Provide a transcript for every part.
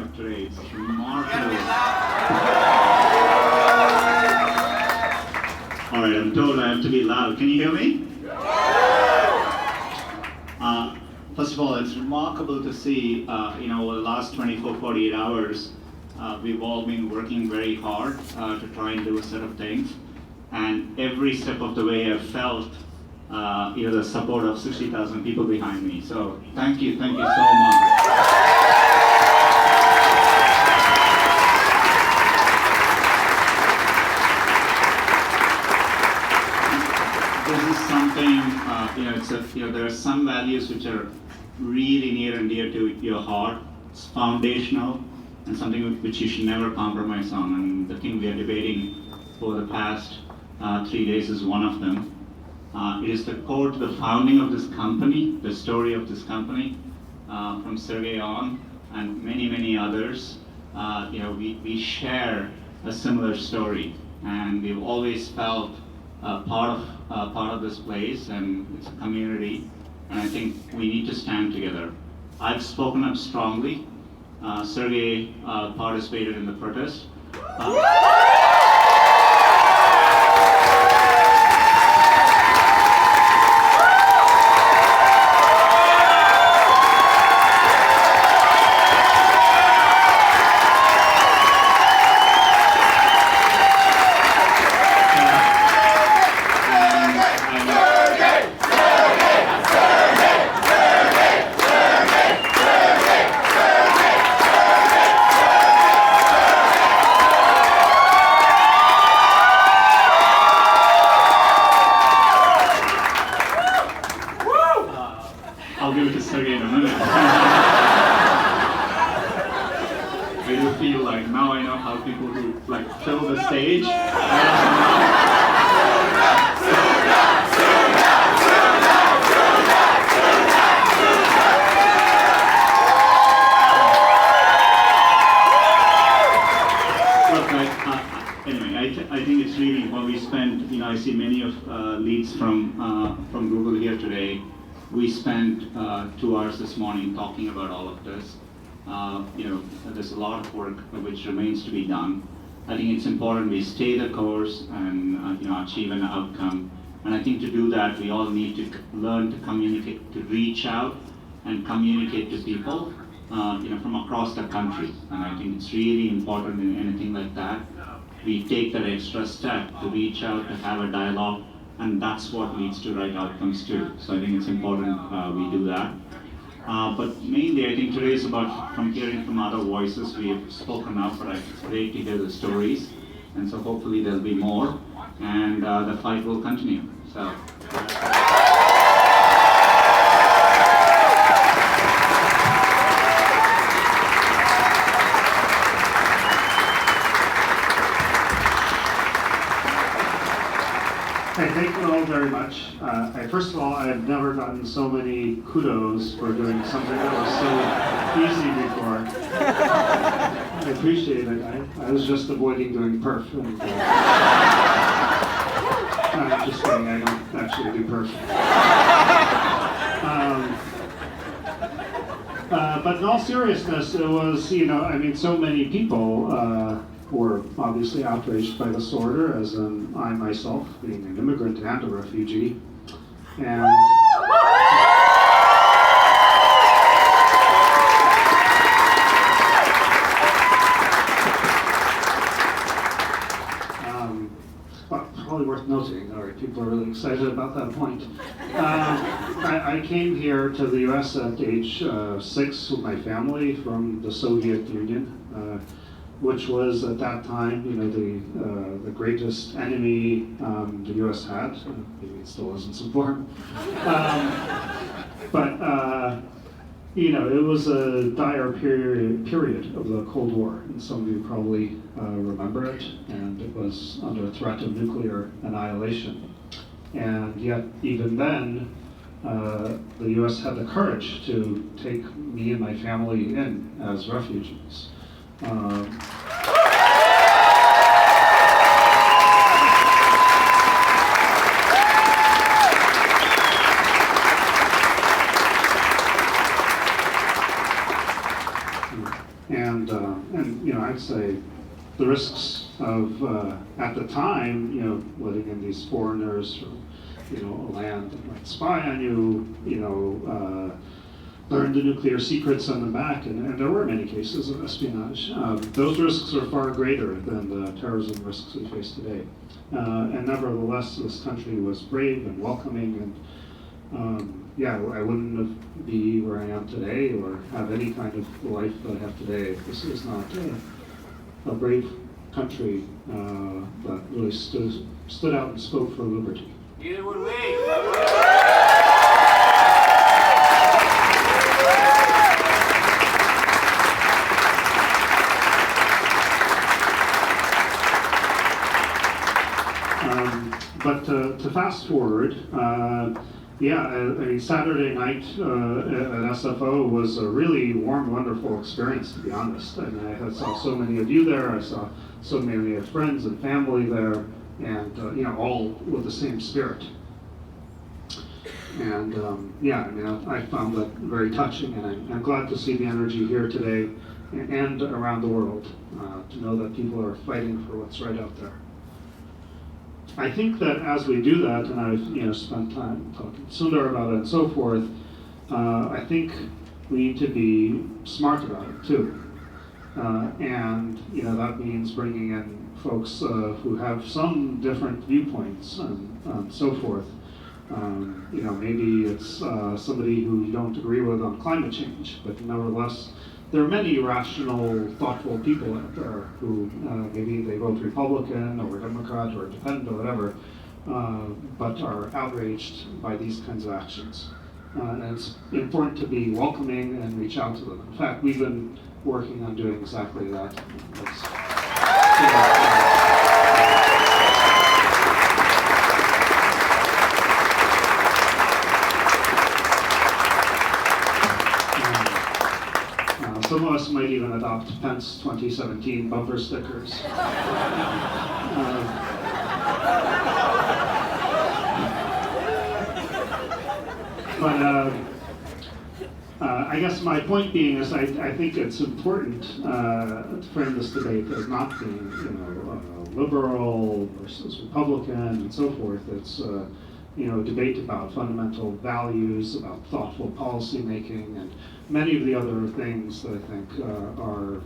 up today. It's remarkable. All right, I'm told I have to be loud. Can you hear me? First of all, it's remarkable to see, over the last 24, 48 hours, we've all been working very hard to try and do a set of things. And every step of the way I've felt the support of 60,000 people behind me. So thank you so much. This is something, there are some values which are really near and dear to your heart. It's foundational and something which you should never compromise on. And the thing we are debating for the past 3 days is one of them. It is the core to the founding of this company, the story of this company, from Sergey on and many, many others. We share a similar story, and we've always felt part of this place, and it's a community, and I think we need to stand together. I've spoken up strongly. Sergey participated in the protest. I'll give it to Sergey in a minute. I do feel like now I know how people who fill the stage. I think it's really what we spent. I see many of leads from Google here today. We spent 2 hours this morning talking about all of this. There's a lot of work which remains to be done. I think it's important we stay the course and achieve an outcome. And I think to do that, we all need to learn to communicate, to reach out and communicate to people, from across the country. And I think it's really important in anything like that. We take that extra step to reach out, to have a dialogue, and that's what leads to right outcomes too. So I think it's important we do that. But mainly I think today is about from hearing from other voices. We have spoken up, but it's great to hear the stories. And so hopefully there'll be more, and the fight will continue. So. Hey, thank you all very much. First of all, I've never gotten so many kudos for doing something that was so easy before. I appreciate it. I was just avoiding doing perf. And, I'm just kidding, I don't actually do perf. But in all seriousness, it was, so many people were obviously outraged by this order, as in I myself, being an immigrant and a refugee. And probably worth noting, all right, people are really excited about that point. I came here to the US at age 6 with my family from the Soviet Union. Which was at that time, the greatest enemy the U.S. had. Maybe it still isn't so important. It was a dire period of the Cold War, and some of you probably remember it. And it was under threat of nuclear annihilation. And yet, even then, the U.S. had the courage to take me and my family in as refugees. And the risks of, at the time, letting in these foreigners from, a land that might spy on you, learn the nuclear secrets on the back, and there were many cases of espionage. Those risks are far greater than the terrorism risks we face today. And nevertheless, this country was brave and welcoming, and I wouldn't be where I am today or have any kind of life that I have today if this is not a brave country that really stood out and spoke for liberty. Neither would we. But to fast forward, Saturday night at SFO was a really warm, wonderful experience, to be honest. I saw so many of you there. I saw so many of friends and family there, and all with the same spirit. And I found that very touching, and I'm glad to see the energy here today and around the world to know that people are fighting for what's right out there. I think that as we do that, and I've spent time talking to Sundar about it and so forth, I think we need to be smart about it too. And that means bringing in folks who have some different viewpoints and so forth. Maybe it's somebody who you don't agree with on climate change, but nevertheless, there are many rational, thoughtful people out there who maybe they vote Republican or Democrat or Independent or whatever, but are outraged by these kinds of actions. And it's important to be welcoming and reach out to them. In fact, we've been working on doing exactly that. Some of us might even adopt Pence 2017 bumper stickers. I guess my point being is I think it's important to frame this debate as not being liberal versus Republican and so forth. It's a debate about fundamental values, about thoughtful policy making, and many of the other things that I think are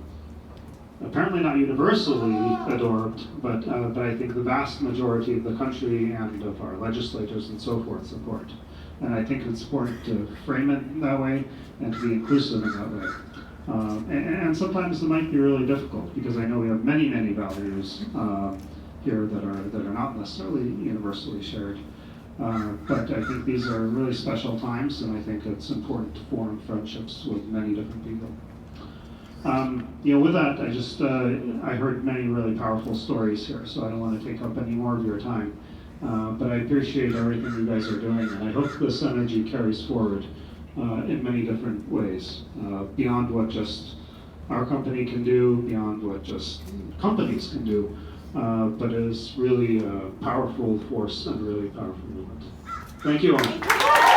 apparently not universally adored, but I think the vast majority of the country and of our legislators and so forth support. And I think it's important to frame it that way and to be inclusive in that way. And sometimes it might be really difficult because I know we have many, many values here that are not necessarily universally shared. But I think these are really special times, and I think it's important to form friendships with many different people. With that, I heard many really powerful stories here, so I don't want to take up any more of your time. But I appreciate everything you guys are doing, and I hope this energy carries forward in many different ways, beyond what just our company can do, beyond what just companies can do, but is really a powerful force and really powerful movement. Thank you all.